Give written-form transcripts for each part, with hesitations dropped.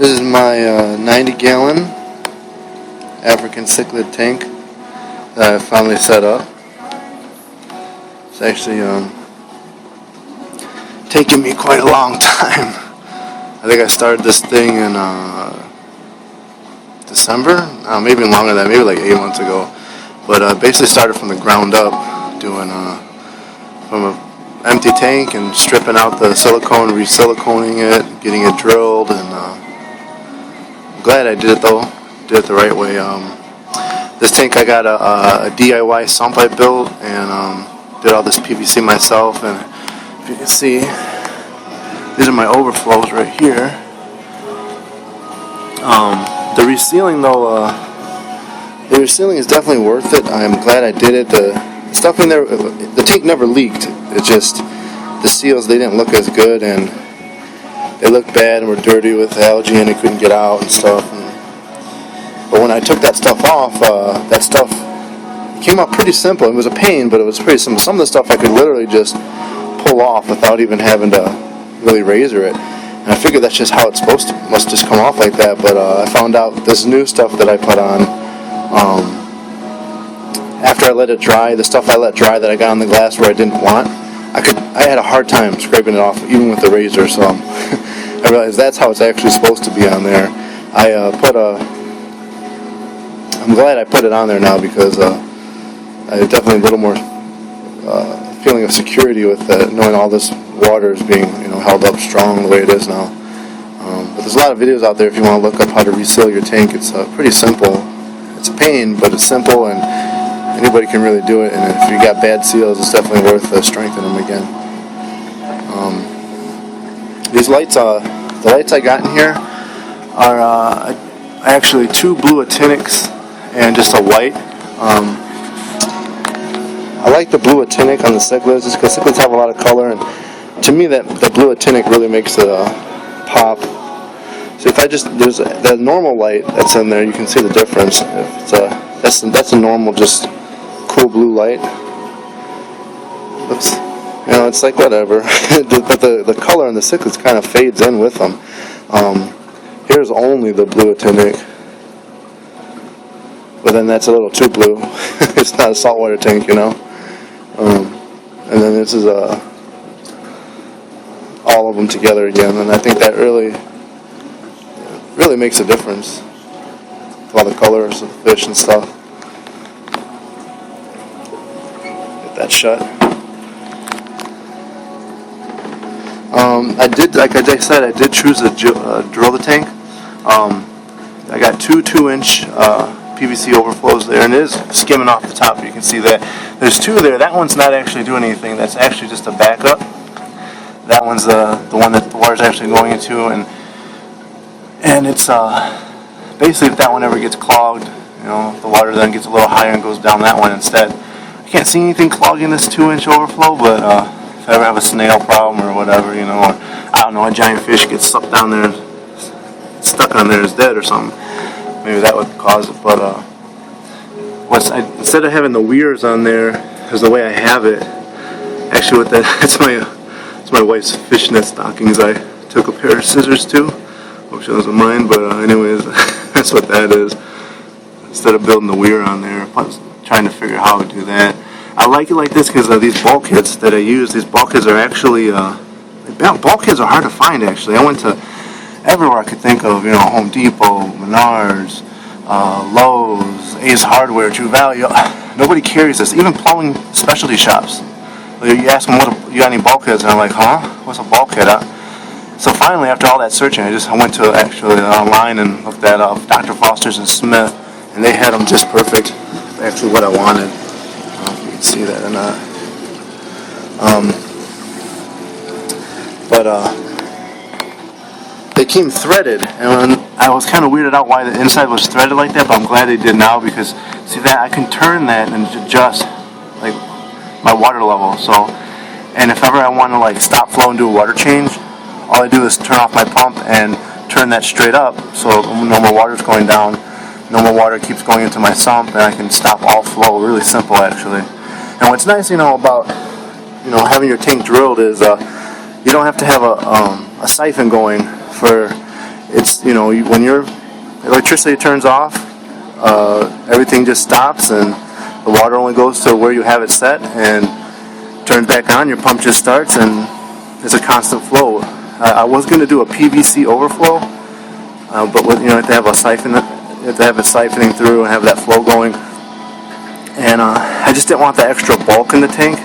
This is my 90-gallon African Cichlid tank that I finally set up. It's actually taken me quite a long time. I think I started this thing in December? Maybe longer than that, maybe like 8 months ago. But basically started from the ground up, doing from an empty tank and stripping out the silicone, re-siliconing it, getting it drilled, and I'm glad I did it though. Did it the right way. This tank I got a DIY sump I built, and did all this PVC myself. And if you can see, these are my overflows right here. The resealing though, the resealing is definitely worth it. I'm glad I did it. The stuff in there, the tank never leaked. It just, the seals, they didn't look as good, and they looked bad and were dirty with algae, and they couldn't get out and stuff. But when I took that stuff off, that stuff came out pretty simple. It was a pain, but it was pretty simple. Some of the stuff I could literally just pull off without even having to really razor it. And I figured that's just how it's supposed to, must just come off like that. But I found out this new stuff that I put on, after I let it dry, the stuff I let dry that I got on the glass where I didn't want, I had a hard time scraping it off even with the razor. So I realized that's how it's actually supposed to be on there. I'm glad I put it on there now, because I have definitely a little more feeling of security with knowing all this water is being held up strong the way it is now. But there's a lot of videos out there if you want to look up how to reseal your tank. It's pretty simple. It's a pain, but it's simple, and anybody can really do it. And if you got bad seals, it's definitely worth strengthening them again. These lights, the lights I got in here are actually 2 blue actinics and just a white. I like the blue actinic on the cichlids just because cichlids have a lot of color, and to me that the blue actinic really makes it pop. So if I just, there's the normal light that's in there, you can see the difference. If it's that's a normal, just cool blue light. Looks, it's like whatever. But the color in the cichlids kind of fades in with them. Here's only the blue actinic, but then that's a little too blue. It's not a saltwater tank, and then this is all of them together again, and I think that really makes a difference with all the colors of the fish and stuff. Get that shut. I did, like I said, I did choose to drill the tank. I got 2 2-inch PVC overflows there, and it is skimming off the top. You can see that there's 2 there. That one's not actually doing anything. That's actually just a backup. That one's the one that the water's actually going into, and it's basically if that one ever gets clogged, the water then gets a little higher and goes down that one instead. I can't see anything clogging this 2-inch overflow, but if I ever have a snail problem or whatever, or I don't know, a giant fish gets stuck down there, stuck on there, is dead or something, maybe that would cause it. But instead of having the weirs on there, because the way I have it, actually with that, it's my wife's fishnet stockings I took a pair of scissors to. Hope she doesn't mind, but anyways, that's what that is. Instead of building the weir on there, trying to figure out how to do that. I like it like this because these bulkheads that I use, these bulkheads are actually, bulkheads are hard to find actually. I went to everywhere I could think of, Home Depot, Menards, Lowe's, Ace Hardware, True Value. Nobody carries this, even plumbing specialty shops. You ask them, you got any bulkheads? And I'm like, huh? What's a bulkhead? So finally, after all that searching, I went to actually online and looked that up, Dr. Foster's and Smith, and they had them just perfect. Actually what I wanted. I don't know if you can see that or not. They came threaded, and I was kind of weirded out why the inside was threaded like that, but I'm glad they did now, because see that I can turn that and adjust like my water level. So, and if ever I want to stop flow and do a water change, all I do is turn off my pump and turn that straight up, so no more water's going down, no more water keeps going into my sump, and I can stop all flow. Really simple actually. And what's nice, about having your tank drilled is you don't have to have a siphon going for it's, you know, when your electricity turns off, everything just stops and the water only goes to where you have it set and turns back on. Your pump just starts and it's a constant flow. I was going to do a PVC overflow, but with, you know, you have to have a siphon. You have to have it siphoning through and have that flow going. And I just didn't want the extra bulk in the tank,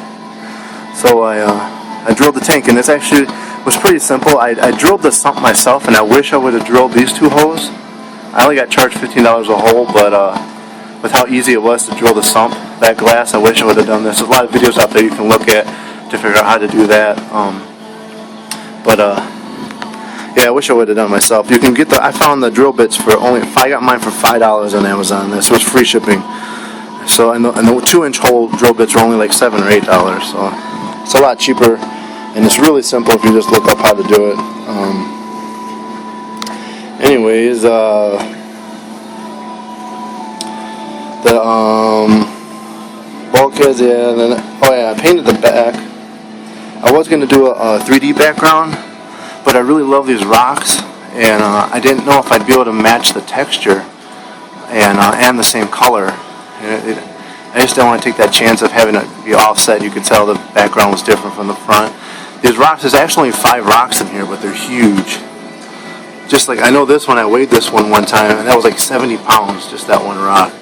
so I drilled the tank, and this actually was pretty simple. I drilled the sump myself, and I wish I would have drilled these two holes. I only got charged $15 a hole, but with how easy it was to drill the sump, that glass, I wish I would have done this. There's a lot of videos out there you can look at to figure out how to do that. Yeah, I wish I would have done it myself. You can get I found the drill bits for I got mine for $5 on Amazon. This was free shipping. So, and the 2-inch hole drill bits are only like $7 or $8. So, it's a lot cheaper, and it's really simple if you just look up how to do it. Anyways, the bulkheads, yeah, and then, oh yeah, I painted the back. I was going to do a 3D background, but I really love these rocks, and I didn't know if I'd be able to match the texture and the same color. I just didn't want to take that chance of having it be offset. You could tell the background was different from the front. These rocks, there's actually 5 rocks in here, but they're huge. Just like, I know this one, I weighed this one time, and that was like 70 pounds, just that one rock.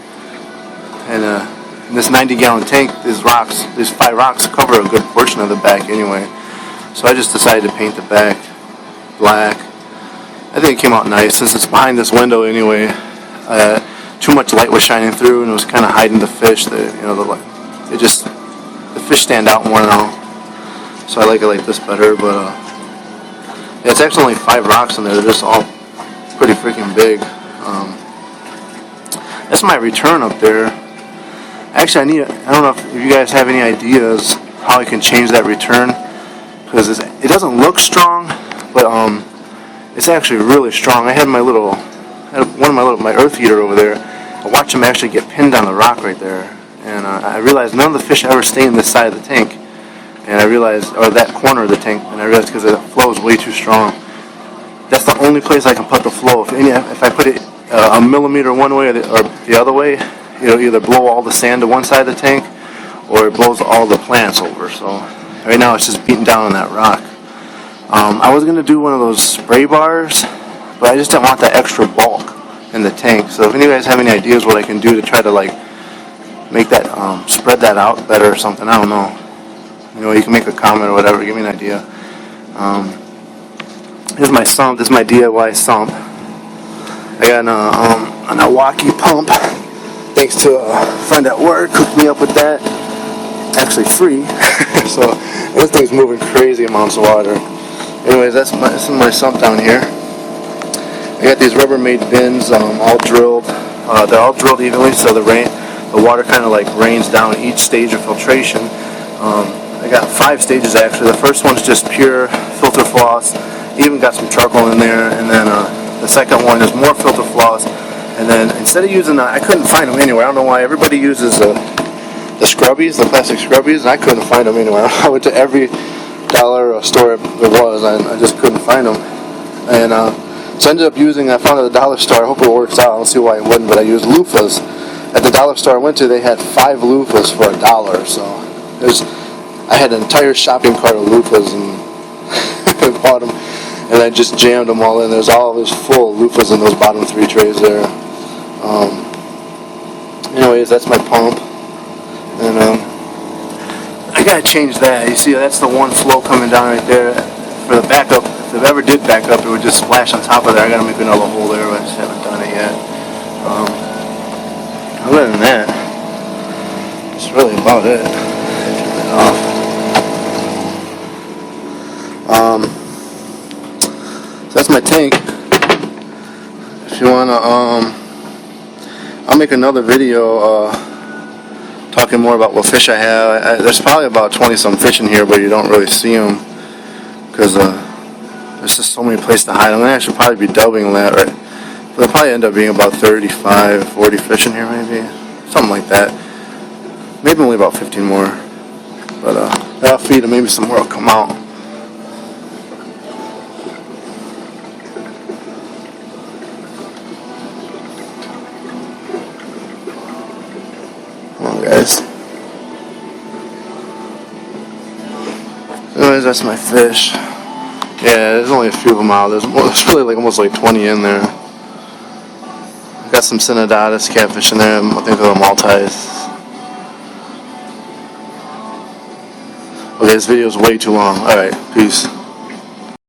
And in this 90-gallon tank, these 5 rocks cover a good portion of the back anyway. So I just decided to paint the back black. I think it came out nice, since it's behind this window anyway. Too much light was shining through, and it was kind of hiding the fish. The fish stand out more now. So I like it like this better. But yeah, it's actually only 5 rocks in there. They're just all pretty freaking big. That's my return up there. Actually, I don't know if you guys have any ideas how I can change that return, because it doesn't look strong, but it's actually really strong. I had my earth heater over there. I watched him actually get pinned on the rock right there, and I realized none of the fish ever stay in this side of the tank, and I realized, or that corner of the tank, and I realized because the flow is way too strong. That's the only place I can put the flow. If I put it a millimeter one way or the other way, it'll either blow all the sand to one side of the tank, or it blows all the plants over. So right now it's just beating down on that rock. I was going to do one of those spray bars, but I just didn't want that extra bulk in the tank. So if any of you guys have any ideas what I can do to try to like make that spread that out better or something, I don't know. You know, you can make a comment or whatever. Give me an idea. Here's my sump. This is my DIY sump. I got an Milwaukee pump. Thanks to a friend at work, hooked me up with that. Actually free. So this thing's moving crazy amounts of water. Anyways, this is my sump down here. I got these Rubbermaid bins, all drilled. They're all drilled evenly, so the water kind of like rains down each stage of filtration. I got 5 stages actually. The first one's just pure filter floss. Even got some charcoal in there, and then the second one is more filter floss. And then instead of using, I couldn't find them anywhere. I don't know why everybody uses the scrubbies, the plastic scrubbies, and I couldn't find them anywhere. I went to every dollar store there was, and I just couldn't find them. And so I ended up I found it at the dollar store. I hope it works out. I don't see why it wouldn't, but I used loofahs. At the dollar store I went to, they had 5 loofahs for $1. So I had an entire shopping cart of loofahs, and I bought them, and I just jammed them all in. There's full loofahs in those bottom 3 trays there. Anyways, that's my pump, and I gotta change that. You see, that's the one flow coming down right there. For the backup, if it ever did back up, it would just splash on top of there. I gotta make another hole there, but I just haven't done it yet. Other than that, that's really about it. So that's my tank. If you wanna, I'll make another video talking more about what fish I have. There's probably about 20-some fish in here, but you don't really see them because there's just so many places to hide them. I should probably be doubling that, right? There'll probably end up being about 35, 40 fish in here, maybe something like that. Maybe only about 15 more, but I'll feed them. Maybe some more will come out. guys. Anyways, that's my fish. Yeah, there's only a few of them out. There's really like almost like 20 in there. Got some Synodotus catfish in there. I think they're Maltese. Okay, this video is way too long. Alright, peace.